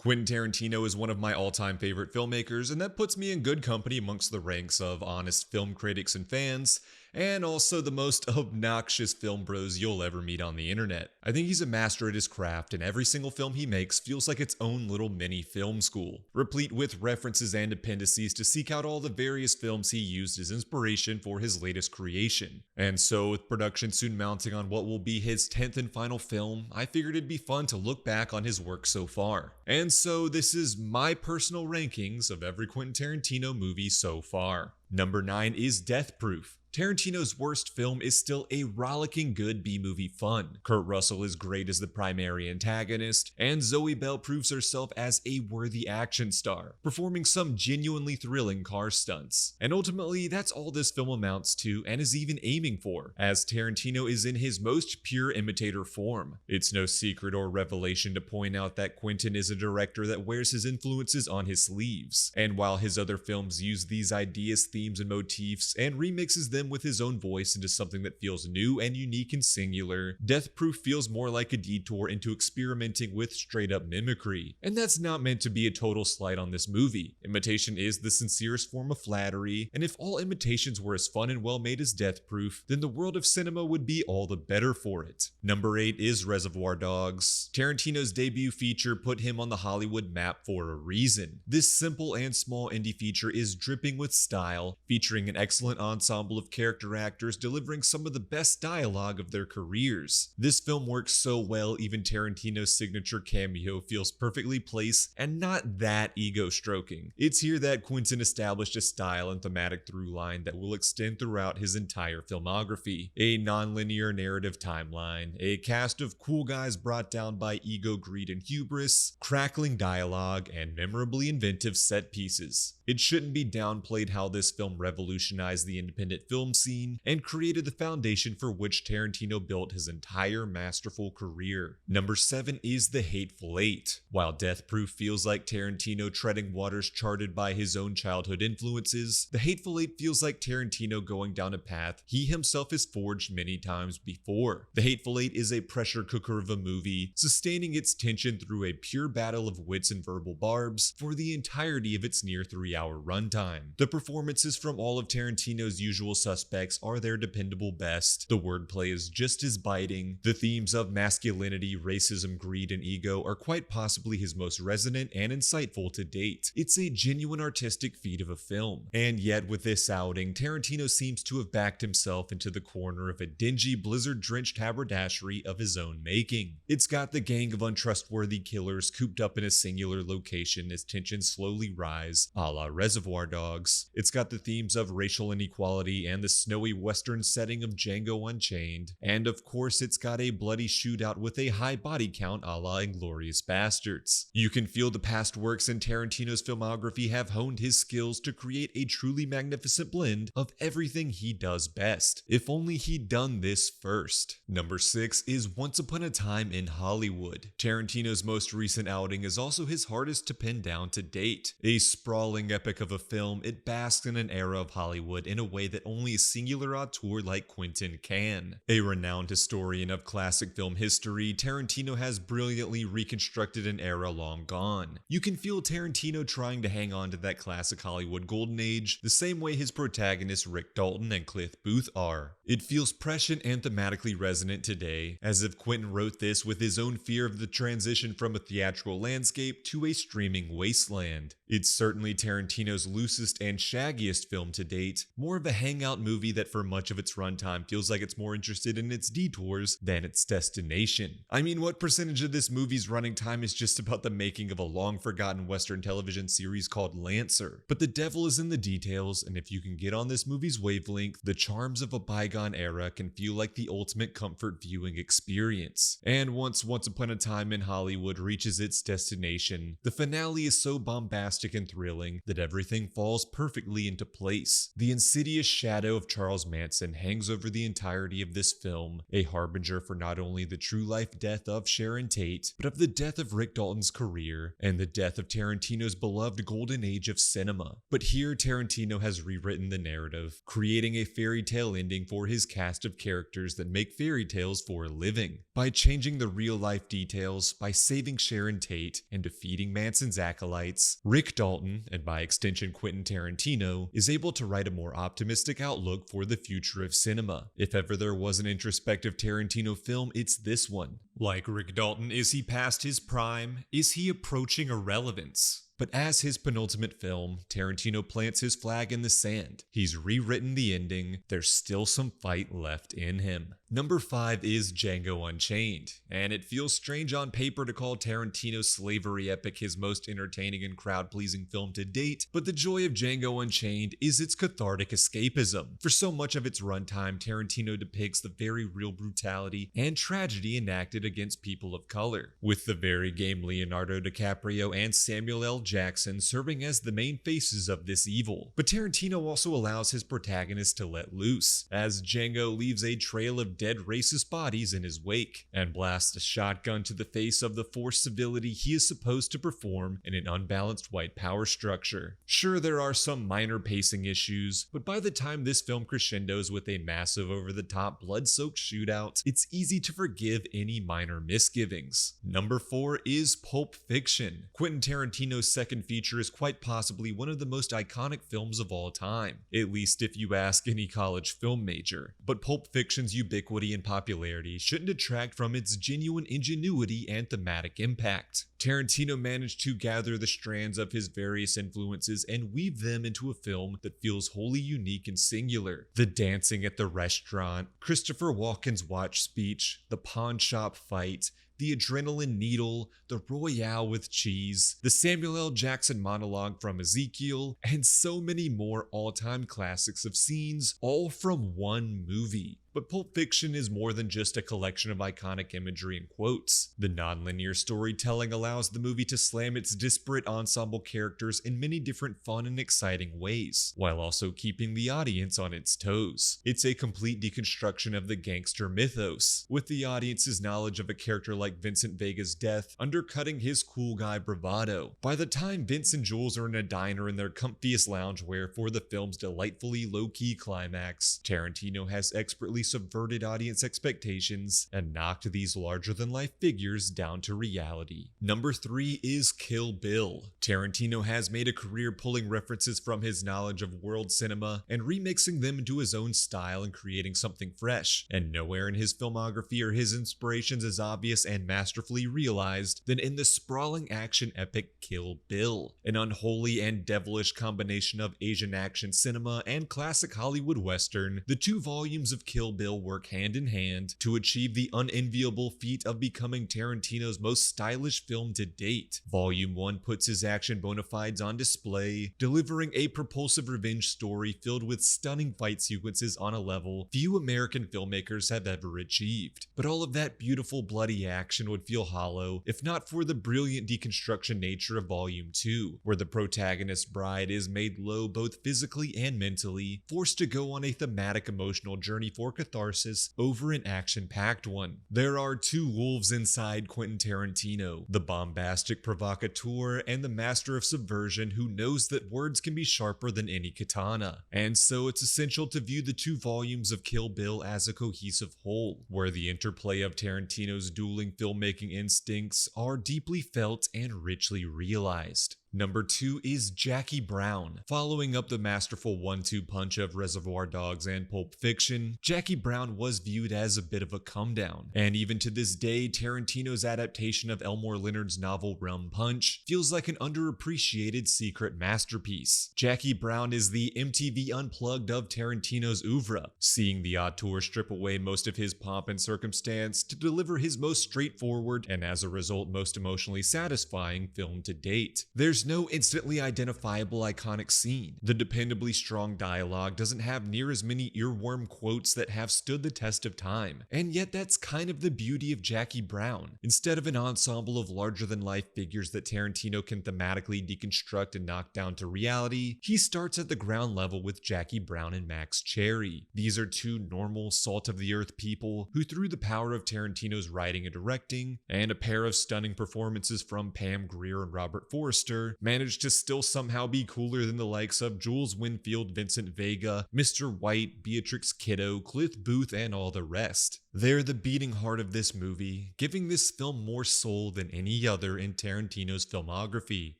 Quentin Tarantino is one of my all-time favorite filmmakers, and that puts me in good company amongst the ranks of honest film critics and fans, and also the most obnoxious film bros you'll ever meet on the internet. I think he's a master at his craft, and every single film he makes feels like its own little mini film school, replete with references and appendices to seek out all the various films he used as inspiration for his latest creation. And so, with production soon mounting on what will be his 10th and final film, I figured it'd be fun to look back on his work so far. And so, this is my personal rankings of every Quentin Tarantino movie so far. Number 9 is Death Proof. Tarantino's worst film is still a rollicking good B-movie fun. Kurt Russell is great as the primary antagonist, and Zoe Bell proves herself as a worthy action star, performing some genuinely thrilling car stunts. And ultimately, that's all this film amounts to and is even aiming for, as Tarantino is in his most pure imitator form. It's no secret or revelation to point out that Quentin is a director that wears his influences on his sleeves, and while his other films use these ideas, themes, and motifs, and remixes them with his own voice into something that feels new and unique and singular, Death Proof feels more like a detour into experimenting with straight up mimicry. And that's not meant to be a total slight on this movie. Imitation is the sincerest form of flattery, and if all imitations were as fun and well made as Death Proof, then the world of cinema would be all the better for it. Number 8 is Reservoir Dogs. Tarantino's debut feature put him on the Hollywood map for a reason. This simple and small indie feature is dripping with style, featuring an excellent ensemble of character actors delivering some of the best dialogue of their careers. This film works so well, even Tarantino's signature cameo feels perfectly placed and not that ego-stroking. It's here that Quentin established a style and thematic through line that will extend throughout his entire filmography. A non-linear narrative timeline, a cast of cool guys brought down by ego, greed, and hubris, crackling dialogue, and memorably inventive set pieces. It shouldn't be downplayed how this film revolutionized the independent film scene and created the foundation for which Tarantino built his entire masterful career. Number 7 is The Hateful Eight. While Death Proof feels like Tarantino treading waters charted by his own childhood influences, The Hateful Eight feels like Tarantino going down a path he himself has forged many times before. The Hateful Eight is a pressure cooker of a movie, sustaining its tension through a pure battle of wits and verbal barbs for the entirety of its near 3-hour runtime. The performances from all of Tarantino's usual suspects are their dependable best. The wordplay is just as biting. The themes of masculinity, racism, greed, and ego are quite possibly his most resonant and insightful to date. It's a genuine artistic feat of a film. And yet with this outing, Tarantino seems to have backed himself into the corner of a dingy, blizzard-drenched haberdashery of his own making. It's got the gang of untrustworthy killers cooped up in a singular location as tensions slowly rise, a la Reservoir Dogs. It's got the themes of racial inequality and the snowy western setting of Django Unchained. And of course, it's got a bloody shootout with a high body count a la Inglourious Basters. You can feel the past works in Tarantino's filmography have honed his skills to create a truly magnificent blend of everything he does best. If only he'd done this first. Number 6 is Once Upon a Time in Hollywood. Tarantino's most recent outing is also his hardest to pin down to date. A sprawling epic of a film, it basks in an era of Hollywood in a way that only a singular auteur like Quentin can. A renowned historian of classic film history, Tarantino has brilliantly reconstructed an era long gone. You can feel Tarantino trying to hang on to that classic Hollywood golden age the same way his protagonists Rick Dalton and Cliff Booth are. It feels prescient and thematically resonant today, as if Quentin wrote this with his own fear of the transition from a theatrical landscape to a streaming wasteland. It's certainly Tarantino's loosest and shaggiest film to date, more of a hangout movie that for much of its runtime feels like it's more interested in its detours than its destination. I mean, what percentage of this movie's running time is just about the making of a long-forgotten Western television series called Lancer? But the devil is in the details, and if you can get on this movie's wavelength, the charms of a bygone era can feel like the ultimate comfort viewing experience. And once Upon a Time in Hollywood reaches its destination, the finale is so bombastic and thrilling that everything falls perfectly into into place. The insidious shadow of Charles Manson hangs over the entirety of this film, a harbinger for not only the true life death of Sharon Tate, but of the death of Rick Dalton's career and the death of Tarantino's beloved golden age of cinema. But here Tarantino has rewritten the narrative, creating a fairy tale ending for his cast of characters that make fairy tales for a living. By changing the real life details, by saving Sharon Tate, and defeating Manson's acolytes, Rick Dalton, and by extension Quentin Tarantino, is able to write a more optimistic outlook for the future of cinema. If ever there was an introspective Tarantino film, it's this one. Like Rick Dalton, is he past his prime? Is he approaching irrelevance? But as his penultimate film, Tarantino plants his flag in the sand. He's rewritten the ending. There's still some fight left in him. Number 5 is Django Unchained, and it feels strange on paper to call Tarantino's slavery epic his most entertaining and crowd-pleasing film to date, but the joy of Django Unchained is its cathartic escapism. For so much of its runtime, Tarantino depicts the very real brutality and tragedy enacted against people of color, with the very game Leonardo DiCaprio and Samuel L. Jackson serving as the main faces of this evil. But Tarantino also allows his protagonist to let loose, as Django leaves a trail of dead racist bodies in his wake, and blasts a shotgun to the face of the forced civility he is supposed to perform in an unbalanced white power structure. Sure, there are some minor pacing issues, but by the time this film crescendos with a massive over-the-top blood-soaked shootout, it's easy to forgive any minor misgivings. Number 4 is Pulp Fiction. Quentin Tarantino's second feature is quite possibly one of the most iconic films of all time, at least if you ask any college film major. But Pulp Fiction's ubiquity and popularity shouldn't detract from its genuine ingenuity and thematic impact. Tarantino managed to gather the strands of his various influences and weave them into a film that feels wholly unique and singular. The dancing at the restaurant, Christopher Walken's watch speech, the pawn shop fight, the adrenaline needle, the Royale with cheese, the Samuel L. Jackson monologue from Ezekiel, and so many more all-time classics of scenes, all from one movie. But Pulp Fiction is more than just a collection of iconic imagery and quotes. The nonlinear storytelling allows the movie to slam its disparate ensemble characters in many different fun and exciting ways, while also keeping the audience on its toes. It's a complete deconstruction of the gangster mythos, with the audience's knowledge of a character like Vincent Vega's death undercutting his cool guy bravado. By the time Vince and Jules are in a diner in their comfiest loungewear for the film's delightfully low-key climax, Tarantino has expertly subverted audience expectations and knocked these larger-than-life figures down to reality. Number 3 is Kill Bill. Tarantino has made a career pulling references from his knowledge of world cinema and remixing them into his own style and creating something fresh, and nowhere in his filmography are his inspirations as obvious and masterfully realized than in the sprawling action epic Kill Bill, an unholy and devilish combination of Asian action cinema and classic Hollywood western. The 2 volumes of Kill Bill work hand in hand to achieve the unenviable feat of becoming Tarantino's most stylish film to date. Volume 1 puts his action bona fides on display, delivering a propulsive revenge story filled with stunning fight sequences on a level few American filmmakers have ever achieved. But all of that beautiful bloody action would feel hollow if not for the brilliant deconstruction nature of Volume 2, where the protagonist's bride is made low both physically and mentally, forced to go on a thematic emotional journey for catharsis over an action-packed one. There are 2 wolves inside Quentin Tarantino, the bombastic provocateur and the master of subversion who knows that words can be sharper than any katana. And so it's essential to view the 2 volumes of Kill Bill as a cohesive whole, where the interplay of Tarantino's dueling filmmaking instincts are deeply felt and richly realized. Number 2 is Jackie Brown. Following up the masterful 1-2 punch of Reservoir Dogs and Pulp Fiction, Jackie Brown was viewed as a bit of a come-down, and even to this day, Tarantino's adaptation of Elmore Leonard's novel Rum Punch feels like an underappreciated secret masterpiece. Jackie Brown is the MTV Unplugged of Tarantino's oeuvre, seeing the auteur strip away most of his pomp and circumstance to deliver his most straightforward and as a result most emotionally satisfying film to date. There's There's no instantly identifiable iconic scene. The dependably strong dialogue doesn't have near as many earworm quotes that have stood the test of time. And yet that's kind of the beauty of Jackie Brown. Instead of an ensemble of larger-than-life figures that Tarantino can thematically deconstruct and knock down to reality, he starts at the ground level with Jackie Brown and Max Cherry. These are two normal, salt-of-the-earth people who, through the power of Tarantino's writing and directing, and a pair of stunning performances from Pam Grier and Robert Forster, managed to still somehow be cooler than the likes of Jules Winfield, Vincent Vega, Mr. White, Beatrix Kiddo, Cliff Booth, and all the rest. They're the beating heart of this movie, giving this film more soul than any other in Tarantino's filmography.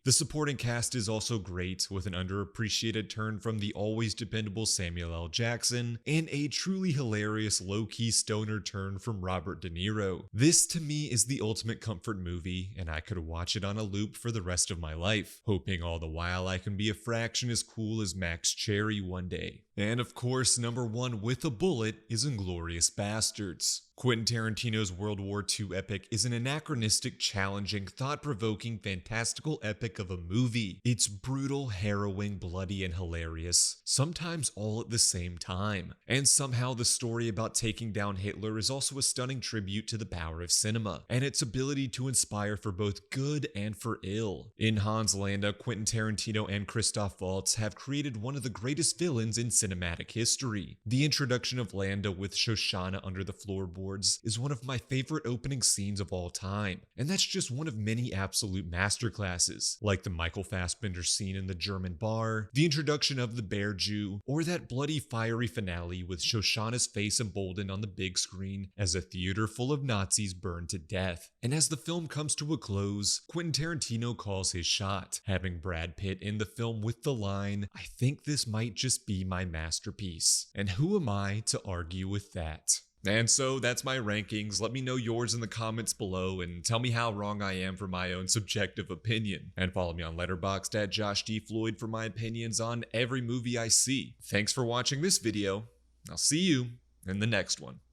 The supporting cast is also great, with an underappreciated turn from the always dependable Samuel L. Jackson, and a truly hilarious low-key stoner turn from Robert De Niro. This, to me, is the ultimate comfort movie, and I could watch it on a loop for the rest of my life, hoping all the while I can be a fraction as cool as Max Cherry one day. And of course, number one with a bullet is Inglourious Basters. Quentin Tarantino's World War II epic is an anachronistic, challenging, thought-provoking, fantastical epic of a movie. It's brutal, harrowing, bloody, and hilarious, sometimes all at the same time. And somehow the story about taking down Hitler is also a stunning tribute to the power of cinema, and its ability to inspire for both good and for ill. In Hans Landa, Quentin Tarantino and Christoph Waltz have created one of the greatest villains in cinematic history. The introduction of Landa with Shoshana under the floorboards is one of my favorite opening scenes of all time, and that's just one of many absolute masterclasses, like the Michael Fassbender scene in the German bar, the introduction of the Bear Jew, or that bloody fiery finale with Shoshana's face emboldened on the big screen as a theater full of Nazis burned to death. And as the film comes to a close, Quentin Tarantino calls his shot, having Brad Pitt in the film with the line, "I think this might just be my masterpiece." And who am I to argue with that? And so that's my rankings. Let me know yours in the comments below and tell me how wrong I am for my own subjective opinion. And follow me on Letterboxd at Josh D. Floyd for my opinions on every movie I see. Thanks for watching this video. I'll see you in the next one.